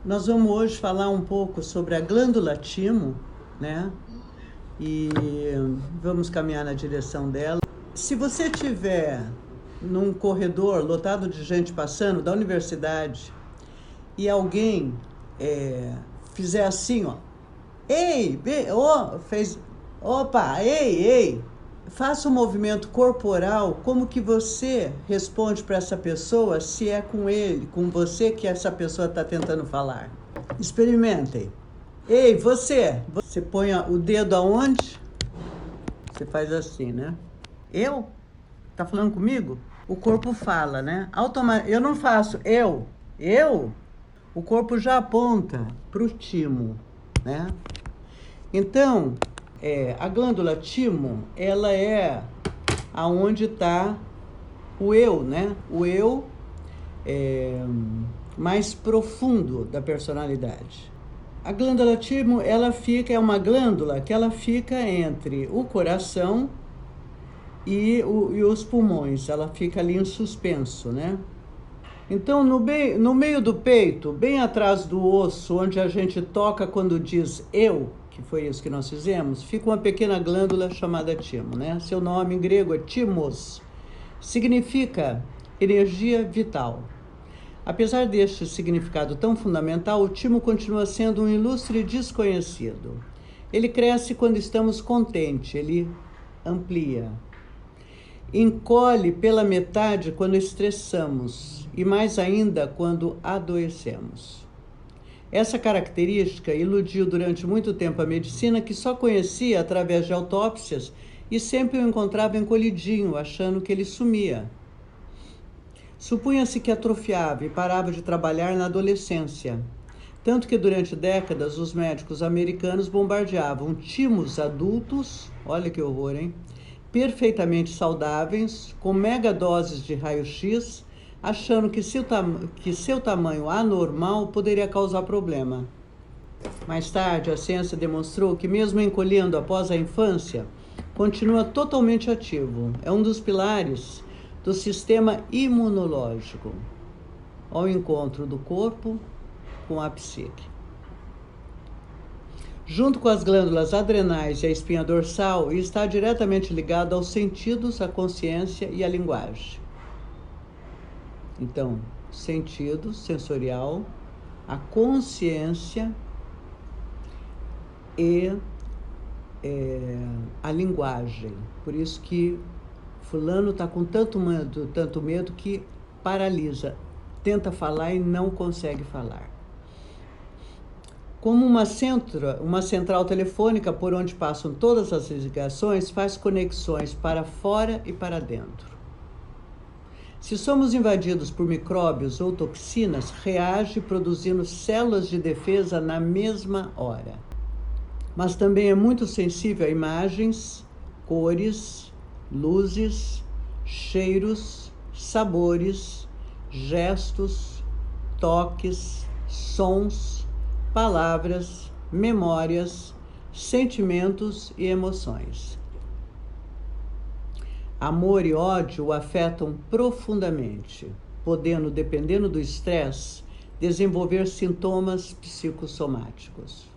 Nós vamos hoje falar um pouco sobre a glândula timo, né? E vamos caminhar na direção dela. Se você tiver num corredor lotado de gente passando da universidade e alguém fizer assim, ó, ei, fez, opa, ei, faça um movimento corporal, como que você responde para essa pessoa se é com ele, com você que essa pessoa está tentando falar. Experimentem. Ei, você põe o dedo aonde? Você faz assim, né? Eu? Tá falando comigo? O corpo fala, né? Eu não faço eu. O corpo já aponta pro timo, né? Então, a glândula timo, ela é aonde está o eu, né? O eu mais profundo da personalidade. A glândula timo, é uma glândula que ela fica entre o coração e os pulmões. Ela fica ali em suspenso, né? Então, no meio do peito, bem atrás do osso, onde a gente toca quando diz eu, que foi isso que nós fizemos, fica uma pequena glândula chamada timo, né? Seu nome em grego é timos, significa energia vital. Apesar deste significado tão fundamental, o timo continua sendo um ilustre desconhecido. Ele cresce quando estamos contentes, ele amplia. Encolhe pela metade quando estressamos e mais ainda quando adoecemos. Essa característica iludiu durante muito tempo a medicina, que só conhecia através de autópsias e sempre o encontrava encolhidinho, achando que ele sumia. Supunha-se que atrofiava e parava de trabalhar na adolescência. Tanto que durante décadas os médicos americanos bombardeavam timos adultos, olha que horror, hein? Perfeitamente saudáveis, com mega doses de raio-x, achando que seu tamanho anormal poderia causar problema. Mais tarde, a ciência demonstrou que mesmo encolhendo após a infância, continua totalmente ativo. É um dos pilares do sistema imunológico, ao encontro do corpo com a psique. Junto com as glândulas adrenais e a espinha dorsal, está diretamente ligado aos sentidos, à consciência e à linguagem. Então, sentido sensorial, a consciência e a linguagem. Por isso que fulano está com tanto medo que paralisa, tenta falar e não consegue falar. Como uma central telefônica por onde passam todas as ligações, faz conexões para fora e para dentro. Se somos invadidos por micróbios ou toxinas, reage produzindo células de defesa na mesma hora. Mas também é muito sensível a imagens, cores, luzes, cheiros, sabores, gestos, toques, sons, palavras, memórias, sentimentos e emoções. Amor e ódio o afetam profundamente, podendo, dependendo do estresse, desenvolver sintomas psicossomáticos.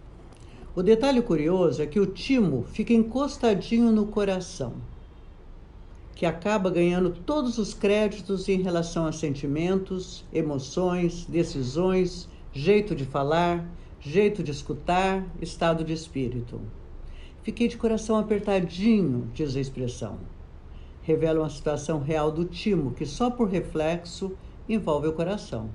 O detalhe curioso é que o timo fica encostadinho no coração, que acaba ganhando todos os créditos em relação a sentimentos, emoções, decisões, jeito de falar, jeito de escutar, estado de espírito. Fiquei de coração apertadinho, diz a expressão. Revela uma situação real do timo, que só por reflexo envolve o coração.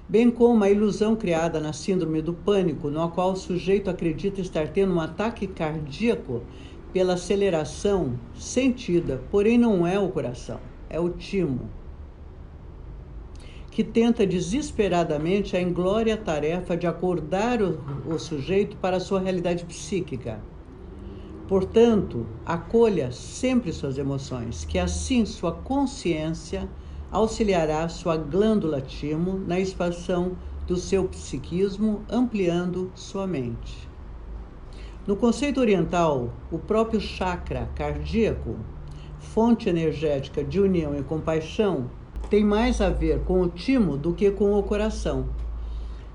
Bem como a ilusão criada na síndrome do pânico, no qual o sujeito acredita estar tendo um ataque cardíaco pela aceleração sentida, porém não é o coração, é o timo, que tenta desesperadamente a inglória tarefa de acordar o sujeito para a sua realidade psíquica. Portanto, acolha sempre suas emoções, que assim sua consciência auxiliará sua glândula timo na expansão do seu psiquismo, ampliando sua mente. No conceito oriental, o próprio chakra cardíaco, fonte energética de união e compaixão, tem mais a ver com o timo do que com o coração.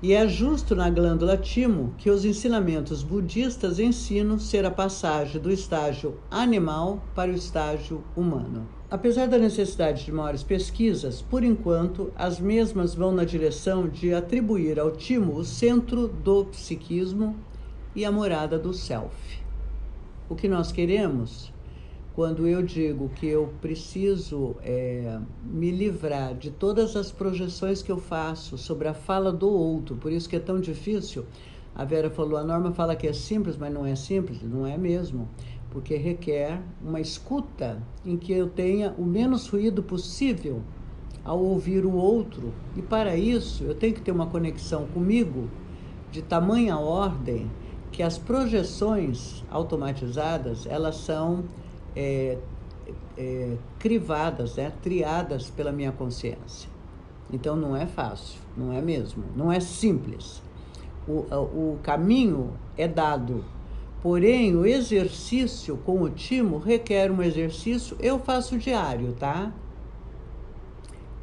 E é justo na glândula timo que os ensinamentos budistas ensinam ser a passagem do estágio animal para o estágio humano. Apesar da necessidade de maiores pesquisas, por enquanto, as mesmas vão na direção de atribuir ao timo o centro do psiquismo e a morada do self. O que nós queremos, quando eu digo que eu preciso me livrar de todas as projeções que eu faço sobre a fala do outro, por isso que é tão difícil. A Vera falou, a Norma fala que é simples, mas não é simples, não é mesmo, porque requer uma escuta em que eu tenha o menos ruído possível ao ouvir o outro, e para isso eu tenho que ter uma conexão comigo de tamanha ordem que as projeções automatizadas, elas são crivadas, triadas pela minha consciência. Então não é fácil, não é mesmo, não é simples. O caminho é dado, porém o exercício com o timo requer um exercício, eu faço diário, tá?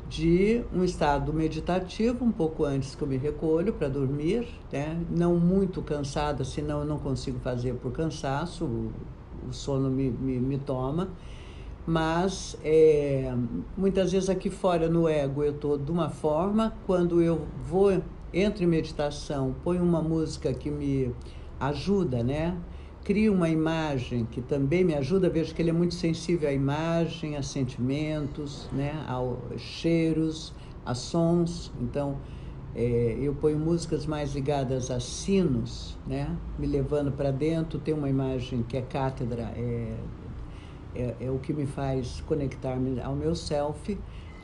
De um estado meditativo, um pouco antes que eu me recolho para dormir, né? Não muito cansada, senão eu não consigo fazer por cansaço, o sono me toma, mas muitas vezes aqui fora no ego eu estou de uma forma, quando eu entro em meditação, ponho uma música que me ajuda, né? Crio uma imagem que também me ajuda, vejo que ele é muito sensível à imagem, a sentimentos, né? A cheiros, a sons, então eu ponho músicas mais ligadas a sinos, né? Me levando para dentro, tem uma imagem que é cátedra, é o que me faz conectar-me ao meu self.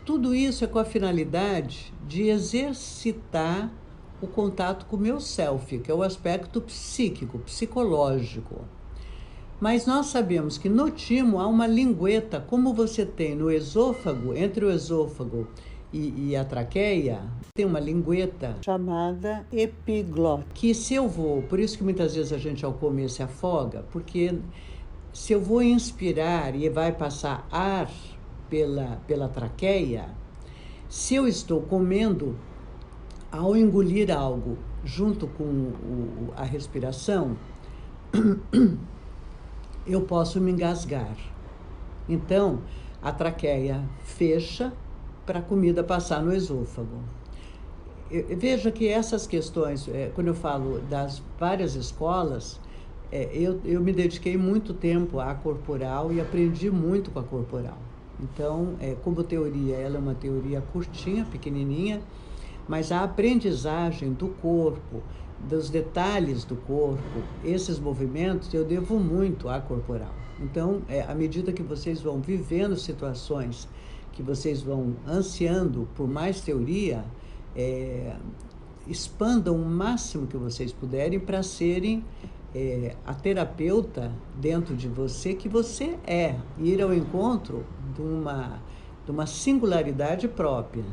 Tudo isso é com a finalidade de exercitar o contato com o meu self, que é o aspecto psíquico, psicológico. Mas nós sabemos que no timo há uma lingueta, como você tem no esôfago, entre o esôfago e a traqueia, tem uma lingueta chamada epiglote, que se eu vou, por isso que muitas vezes a gente ao comer se afoga, porque se eu vou inspirar e vai passar ar pela traqueia, se eu estou comendo, ao engolir algo junto com a respiração, eu posso me engasgar. Então, a traqueia fecha para a comida passar no esôfago. Veja que essas questões, quando eu falo das várias escolas, eu me dediquei muito tempo à corporal e aprendi muito com a corporal. Então, como teoria, ela é uma teoria curtinha, pequenininha, mas a aprendizagem do corpo, dos detalhes do corpo, esses movimentos, eu devo muito à corporal. Então, à medida que vocês vão vivendo situações, que vocês vão ansiando por mais teoria, expandam o máximo que vocês puderem para serem a terapeuta dentro de você que você ir ao encontro de uma singularidade própria.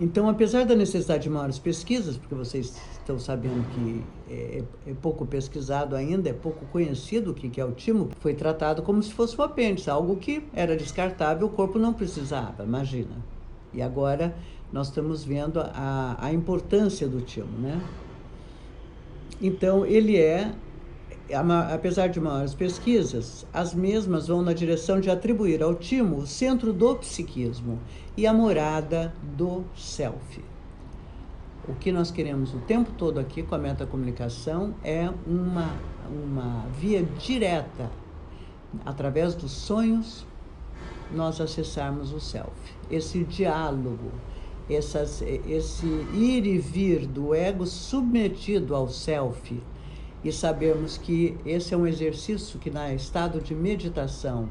Então, apesar da necessidade de maiores pesquisas, porque vocês estão sabendo que é pouco pesquisado ainda, é pouco conhecido o que é o timo, foi tratado como se fosse um apêndice, algo que era descartável, o corpo não precisava, imagina. E agora nós estamos vendo a importância do timo, né? Então, ele apesar de maiores pesquisas, as mesmas vão na direção de atribuir ao timo o centro do psiquismo e a morada do self. O que nós queremos o tempo todo aqui com a metacomunicação é uma via direta, através dos sonhos, nós acessarmos o self. Esse diálogo, esse ir e vir do ego submetido ao self, e sabermos que esse é um exercício que, na estado de meditação,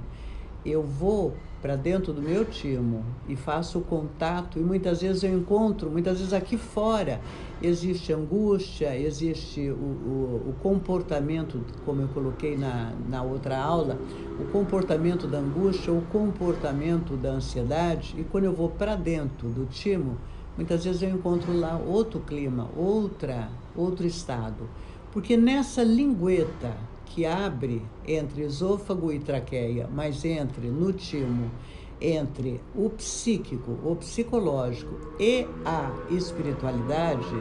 eu vou para dentro do meu timo e faço o contato, e muitas vezes eu encontro, muitas vezes aqui fora, existe angústia, existe o comportamento, como eu coloquei na outra aula, o comportamento da angústia, o comportamento da ansiedade, e quando eu vou para dentro do timo, muitas vezes eu encontro lá outro clima, outro estado. Porque nessa lingueta que abre entre esôfago e traqueia, mas no timo, entre o psíquico, o psicológico e a espiritualidade,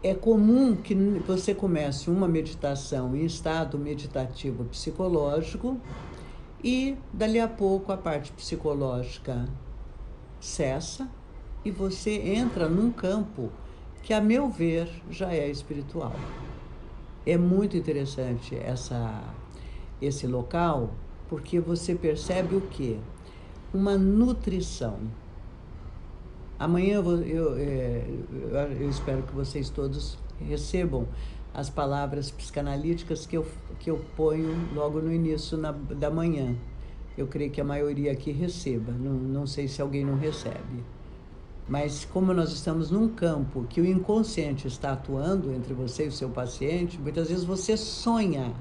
É comum que você comece uma meditação em estado meditativo psicológico e, dali a pouco, a parte psicológica cessa e você entra num campo que, a meu ver, já é espiritual. É muito interessante esse local, porque você percebe o quê? Uma nutrição. Amanhã eu espero que vocês todos recebam as palavras psicanalíticas que eu ponho logo no início da manhã. Eu creio que a maioria aqui receba, não sei se alguém não recebe. Mas como nós estamos num campo que o inconsciente está atuando entre você e o seu paciente, muitas vezes você sonha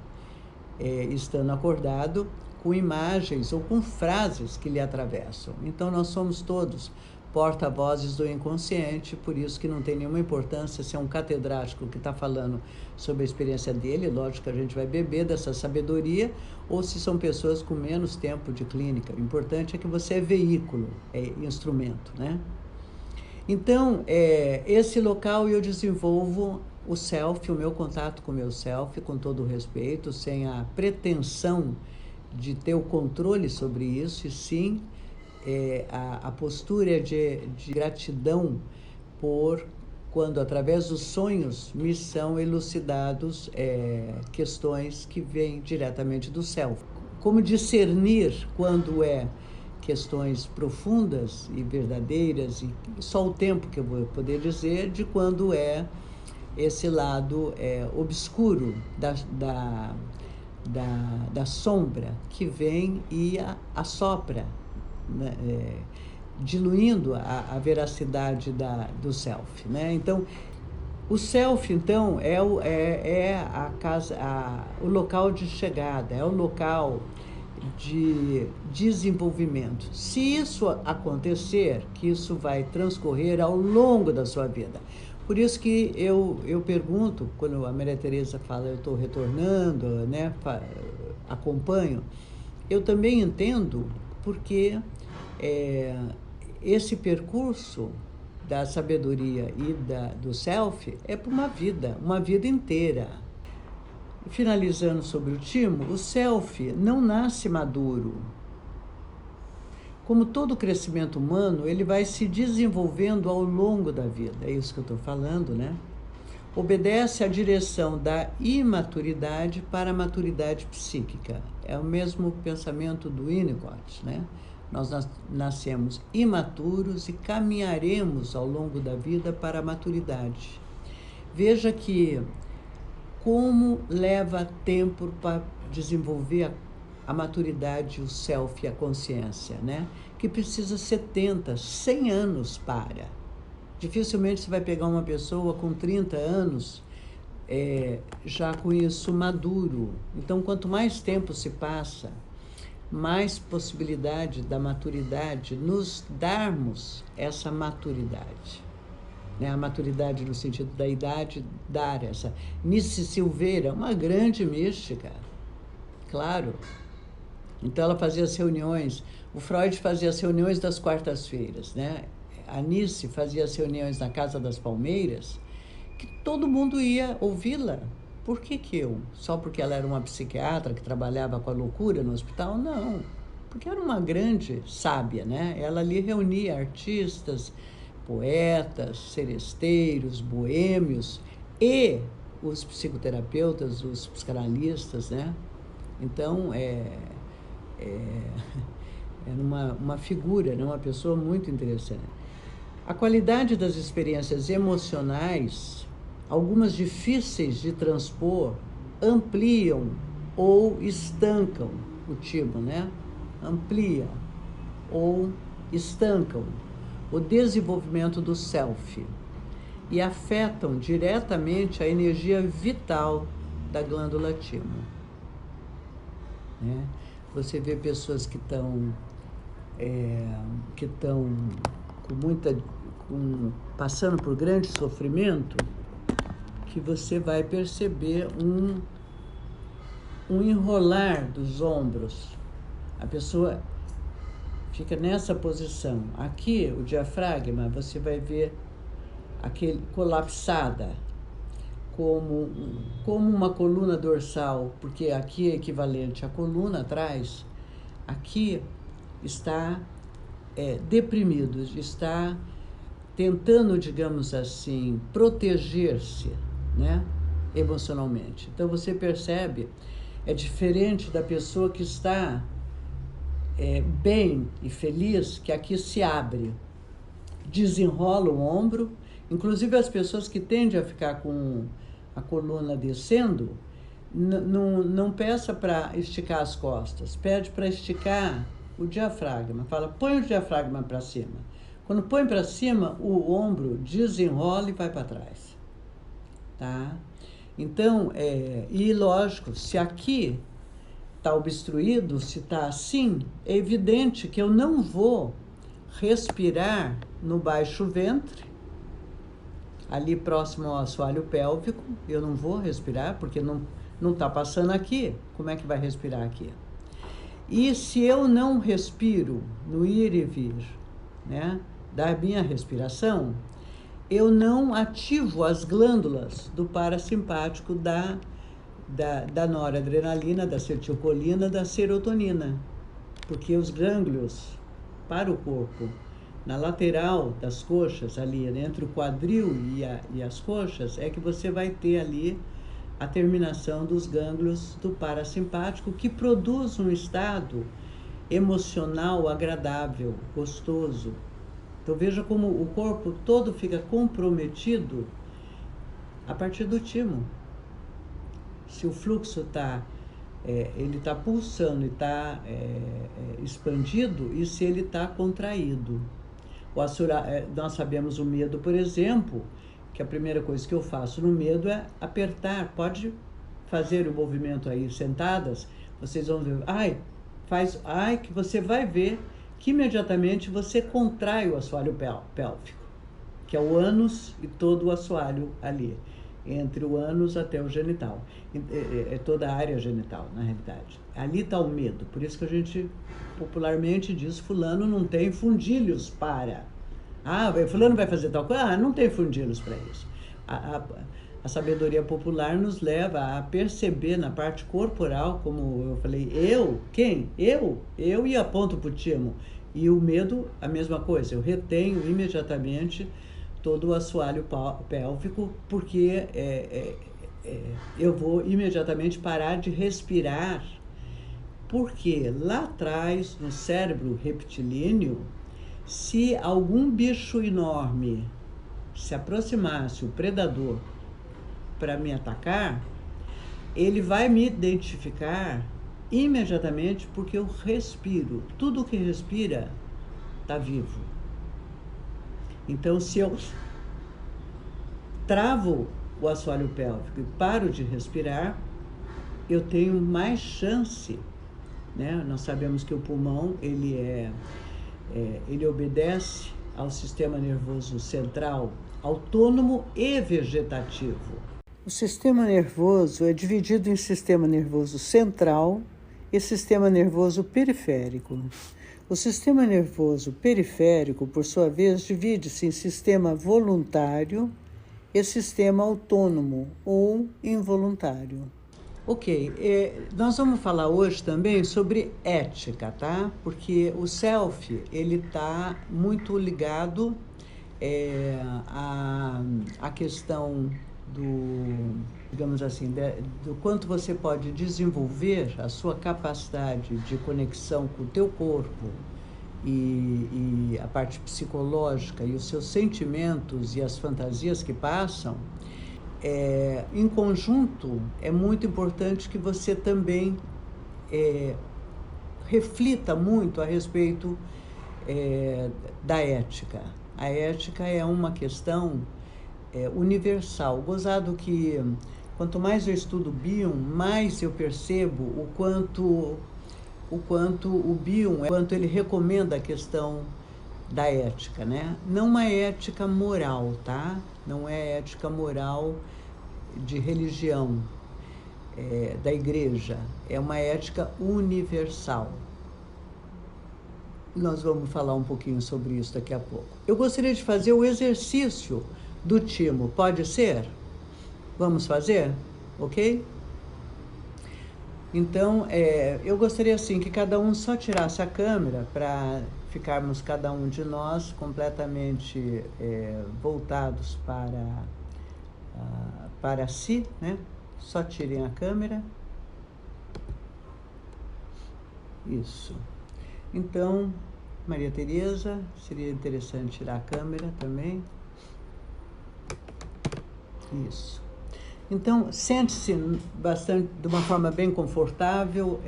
estando acordado com imagens ou com frases que lhe atravessam. Então nós somos todos porta-vozes do inconsciente, por isso que não tem nenhuma importância se é um catedrático que está falando sobre a experiência dele, lógico que a gente vai beber dessa sabedoria, ou se são pessoas com menos tempo de clínica. O importante é que você é veículo, é instrumento, né? Então, esse local eu desenvolvo o self, o meu contato com o meu self, com todo o respeito, sem a pretensão de ter o controle sobre isso, e sim a postura de gratidão por quando, através dos sonhos, me são elucidados questões que vêm diretamente do self. Como discernir quando questões profundas e verdadeiras, e só o tempo que eu vou poder dizer, de quando esse lado obscuro da sombra que vem e assopra, né, diluindo a veracidade do self, né? Então, o self, então, é a casa, o local de chegada, é o local de desenvolvimento. Se isso acontecer, que isso vai transcorrer ao longo da sua vida. Por isso que eu pergunto, quando a Maria Tereza fala, eu estou retornando, né, acompanho, eu também entendo porque esse percurso da sabedoria e do self é para uma vida inteira. Finalizando sobre o timo, o self não nasce maduro. Como todo crescimento humano, ele vai se desenvolvendo ao longo da vida. É isso que eu estou falando, né? Obedece à direção da imaturidade para a maturidade psíquica. É o mesmo pensamento do Winnicott, né? Nós nascemos imaturos e caminharemos ao longo da vida para a maturidade. Veja que como leva tempo para desenvolver a maturidade, o self e a consciência, né? Que precisa 70, 100 anos para. Dificilmente você vai pegar uma pessoa com 30 anos já com isso maduro. Então, quanto mais tempo se passa, mais possibilidade da maturidade, nos darmos essa maturidade. Né? A maturidade no sentido da idade, dar essa. Nice Silveira, uma grande mística, claro. Então ela fazia as reuniões, o Freud fazia as reuniões das quartas-feiras, né? A Nice fazia as reuniões na Casa das Palmeiras, que todo mundo ia ouvi-la. Por que eu? Só porque ela era uma psiquiatra que trabalhava com a loucura no hospital? Não, porque era uma grande sábia, né? Ela ali reunia artistas, poetas, seresteiros, boêmios e os psicoterapeutas, os psicanalistas, né? Então, era uma figura, né? Uma pessoa muito interessante. A qualidade das experiências emocionais, algumas difíceis de transpor, ampliam ou estancam o timo, né? Ampliam ou estancam o desenvolvimento do self e afetam diretamente a energia vital da glândula timo. Né? Você vê pessoas que estão passando por grande sofrimento, que você vai perceber um enrolar dos ombros. A pessoa fica nessa posição. Aqui, o diafragma, você vai ver aquele colapsada. como, como uma coluna dorsal, porque aqui é equivalente à coluna atrás, aqui está deprimido, está tentando, digamos assim, proteger-se, né, emocionalmente. Então você percebe, é diferente da pessoa que está bem e feliz, que aqui se abre, desenrola o ombro. Inclusive as pessoas que tendem a ficar com a coluna descendo, não peça para esticar as costas, pede para esticar o diafragma. Fala, põe o diafragma para cima. Quando põe para cima, o ombro desenrola e vai para trás, tá? Então, e lógico, se aqui está obstruído, se está assim, é evidente que eu não vou respirar no baixo ventre, ali próximo ao assoalho pélvico, eu não vou respirar, porque não está passando aqui. Como é que vai respirar aqui? E se eu não respiro no ir e vir, né, da minha respiração, eu não ativo as glândulas do parasimpático da noradrenalina, da acetilcolina, da serotonina, porque os gânglios para o corpo, na lateral das coxas, ali entre o quadril e as coxas, é que você vai ter ali a terminação dos gânglios do parasimpático, que produz um estado emocional agradável, gostoso. Então veja como o corpo todo fica comprometido a partir do timo. Se o fluxo ele está pulsando e está expandido, e se ele está contraído. Nós sabemos o medo, por exemplo, que a primeira coisa que eu faço no medo é apertar. Pode fazer o movimento aí sentadas, vocês vão ver, que você vai ver que imediatamente você contrai o assoalho pélvico, que é o ânus e todo o assoalho ali, entre o ânus até o genital, é toda a área genital, na realidade. Ali está o medo, por isso que a gente popularmente diz, fulano não tem fundilhos para. Fulano vai fazer tal coisa? Não tem fundilhos para isso. A sabedoria popular nos leva a perceber na parte corporal, como eu falei, quem? Eu e aponto para o timo. E o medo, a mesma coisa, eu retenho imediatamente todo o assoalho pélvico, porque eu vou imediatamente parar de respirar, porque lá atrás, no cérebro reptilíneo, se algum bicho enorme se aproximasse, o predador, para me atacar, ele vai me identificar imediatamente, porque eu respiro. Tudo que respira está vivo. Então, se eu travo o assoalho pélvico e paro de respirar, eu tenho mais chance, né? Nós sabemos que o pulmão, ele obedece ao sistema nervoso central, autônomo e vegetativo. O sistema nervoso é dividido em sistema nervoso central e sistema nervoso periférico. O sistema nervoso periférico, por sua vez, divide-se em sistema voluntário e sistema autônomo ou involuntário. Ok, nós vamos falar hoje também sobre ética, tá? Porque o self, ele está muito ligado à questão digamos assim, do quanto você pode desenvolver a sua capacidade de conexão com o teu corpo e a parte psicológica e os seus sentimentos e as fantasias que passam. Em conjunto, é muito importante que você também reflita muito a respeito da ética. A ética é uma questão universal. Gozado que, quanto mais eu estudo Bion, mais eu percebo o quanto o Bion, quanto ele recomenda a questão da ética, né? Não uma ética moral, tá? Não é ética moral de religião, da igreja. É uma ética universal. Nós vamos falar um pouquinho sobre isso daqui a pouco. Eu gostaria de fazer o exercício do timo, pode ser? Vamos fazer? Ok? Então, eu gostaria assim que cada um só tirasse a câmera para ficarmos cada um de nós completamente voltados para si, né? Só tirem a câmera. Isso. Então, Maria Tereza, seria interessante tirar a câmera também. Isso. Então, sente-se bastante, de uma forma bem confortável.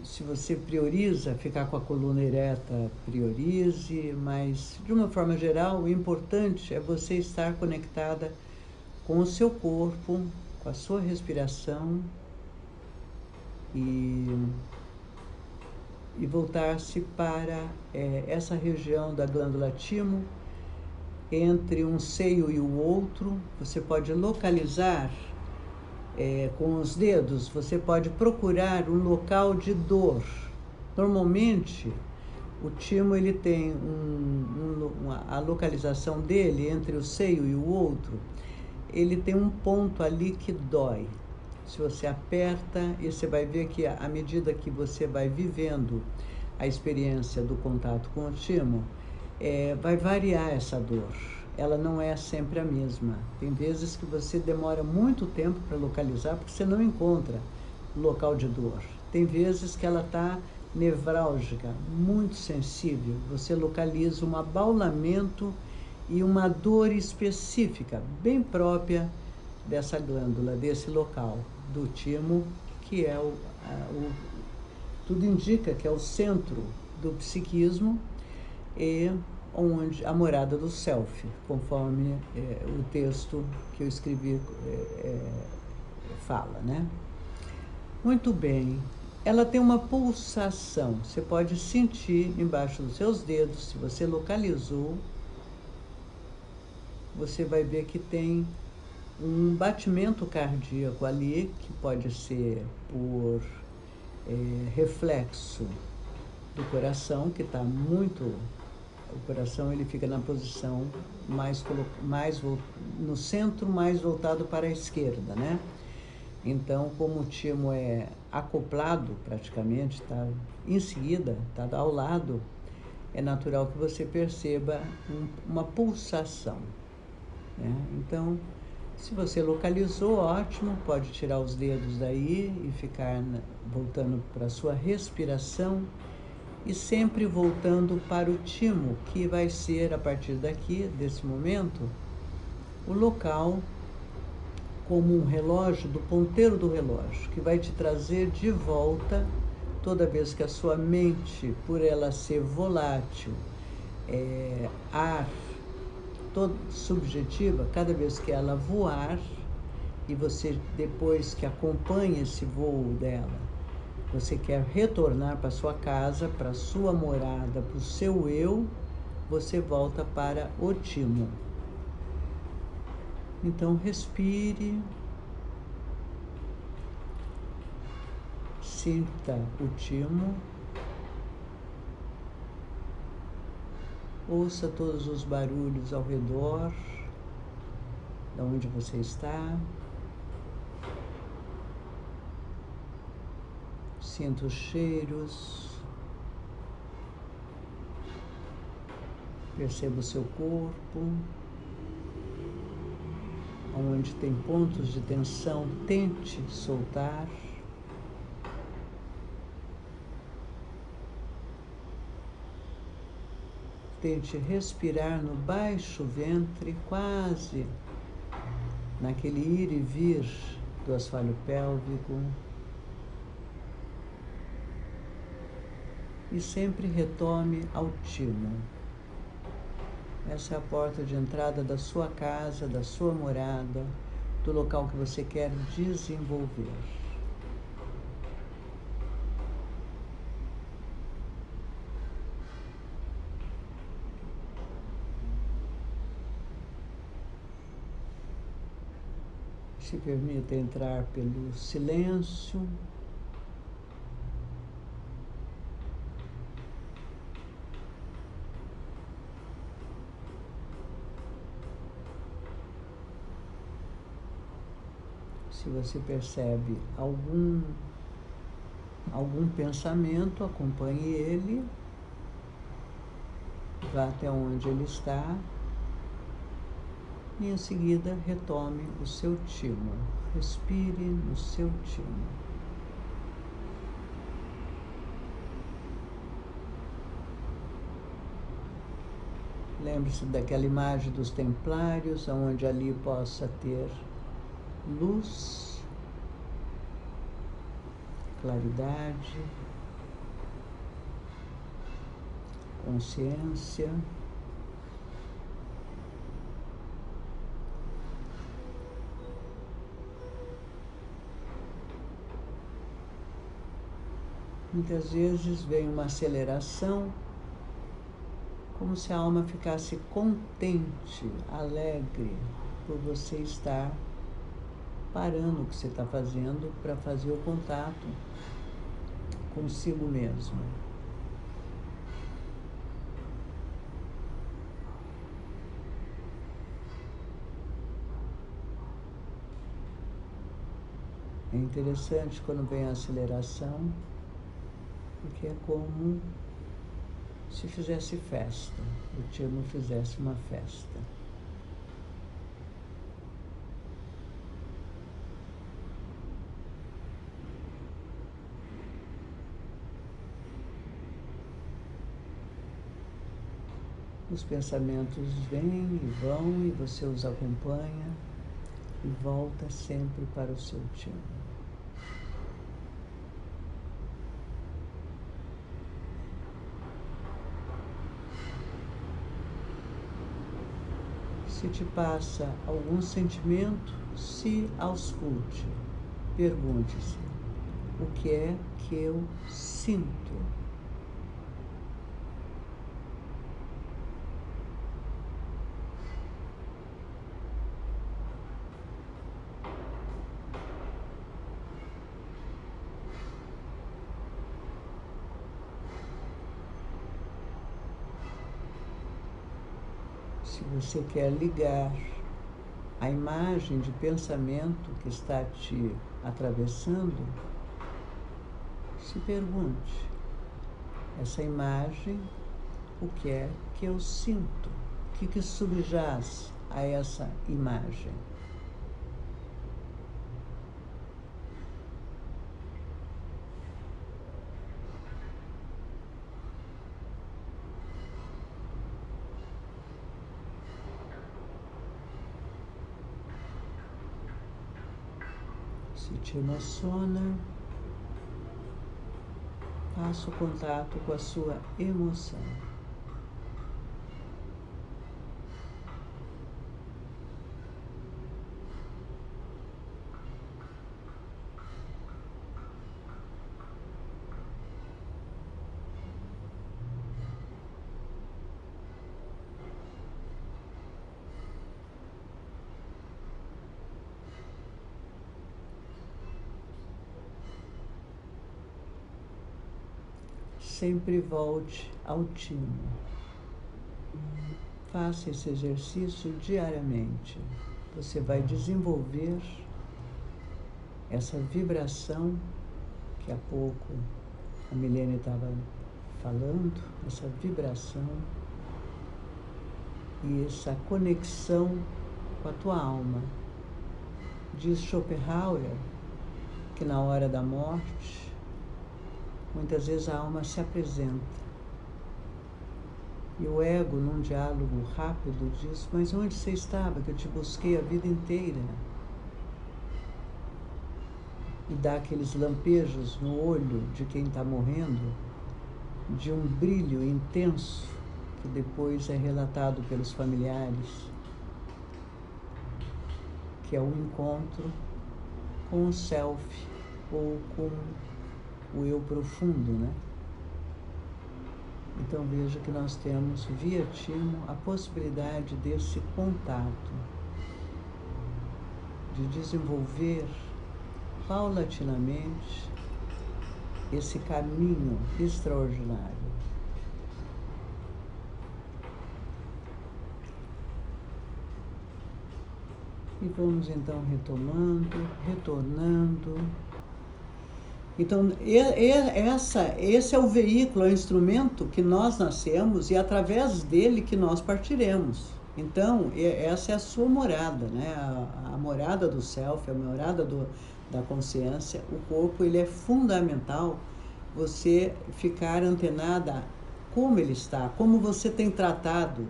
Se você prioriza ficar com a coluna ereta, priorize, mas de uma forma geral, o importante é você estar conectada com o seu corpo, com a sua respiração e voltar-se para essa região da glândula timo, entre um seio e o outro. Você pode localizar com os dedos, você pode procurar um local de dor. Normalmente, o timo ele tem a localização dele entre o seio e o outro, ele tem um ponto ali que dói. Se você aperta, e você vai ver que à medida que você vai vivendo a experiência do contato com o timo, vai variar essa dor. Ela não é sempre a mesma. Tem vezes que você demora muito tempo para localizar, porque você não encontra o local de dor. Tem vezes que ela está nevrálgica, muito sensível. Você localiza um abaulamento e uma dor específica, bem própria dessa glândula, desse local do timo, que é tudo indica que é o centro do psiquismo e onde a morada do self, conforme o texto que eu escrevi fala, né? Muito bem. Ela tem uma pulsação, você pode sentir embaixo dos seus dedos. Se você localizou, você vai ver que tem um batimento cardíaco ali, que pode ser por reflexo do coração, que está muito... O coração ele fica na posição mais no centro, mais voltado para a esquerda, né? Então, como o timo é acoplado praticamente, está em seguida, está ao lado, é natural que você perceba uma pulsação, né? Então, se você localizou, ótimo, pode tirar os dedos daí e ficar voltando para a sua respiração e sempre voltando para o timo, que vai ser, a partir daqui, desse momento, o local como um relógio, do ponteiro do relógio, que vai te trazer de volta, toda vez que a sua mente, por ela ser volátil, subjetiva, cada vez que ela voar, e você, depois que acompanha esse voo dela, você quer retornar para sua casa, para sua morada, para o seu eu, você volta para o timo. Então, respire, sinta o timo, ouça todos os barulhos ao redor, de onde você está. Sinta os cheiros, perceba o seu corpo, onde tem pontos de tensão, tente soltar. Tente respirar no baixo ventre, quase naquele ir e vir do assoalho pélvico. E sempre retome ao timo. Essa é a porta de entrada da sua casa, da sua morada, do local que você quer desenvolver. Se permita entrar pelo silêncio. Se você percebe algum pensamento, acompanhe ele, vá até onde ele está e em seguida retome o seu timo. Respire no seu timo. Lembre-se daquela imagem dos templários, onde ali possa ter luz, claridade, consciência. Muitas vezes vem uma aceleração, como se a alma ficasse contente, alegre, por você estar parando o que você está fazendo para fazer o contato consigo mesmo. É interessante quando vem a aceleração, porque é como se fizesse festa, o timo fizesse uma festa. Os pensamentos vêm e vão e você os acompanha e volta sempre para o seu timo. Se te passa algum sentimento, se ausculte. Pergunte-se: o que é que eu sinto? Se você quer ligar a imagem de pensamento que está te atravessando, se pergunte: essa imagem, o que é que eu sinto? O que subjaz a essa imagem? Se te emociona, faça o contato com a sua emoção. Sempre volte ao timo. Faça esse exercício diariamente. Você vai desenvolver essa vibração que há pouco a Milene estava falando, essa vibração e essa conexão com a tua alma. Diz Schopenhauer que na hora da morte, muitas vezes a alma se apresenta. E o ego, num diálogo rápido, diz: mas onde você estava, que eu te busquei a vida inteira? E dá aqueles lampejos no olho de quem está morrendo, de um brilho intenso, que depois é relatado pelos familiares, que é o encontro com o self, ou com o eu profundo, né? Então veja que nós temos, via timo, a possibilidade desse contato, de desenvolver paulatinamente esse caminho extraordinário. E vamos então retornando. Então, esse é o veículo, é o instrumento que nós nascemos e é através dele que nós partiremos. Então, essa é a sua morada, né? A morada do self, a morada da consciência. O corpo, ele é fundamental você ficar antenada como ele está, como você tem tratado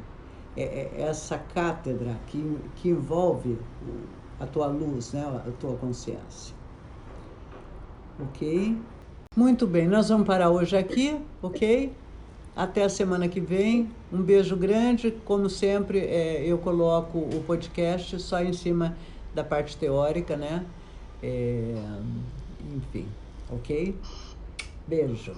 essa cátedra que envolve a tua luz, né? A tua consciência. Ok? Muito bem, nós vamos parar hoje aqui, ok? Até a semana que vem. Um beijo grande. Como sempre, eu coloco o podcast só em cima da parte teórica, né? Enfim, ok? Beijo.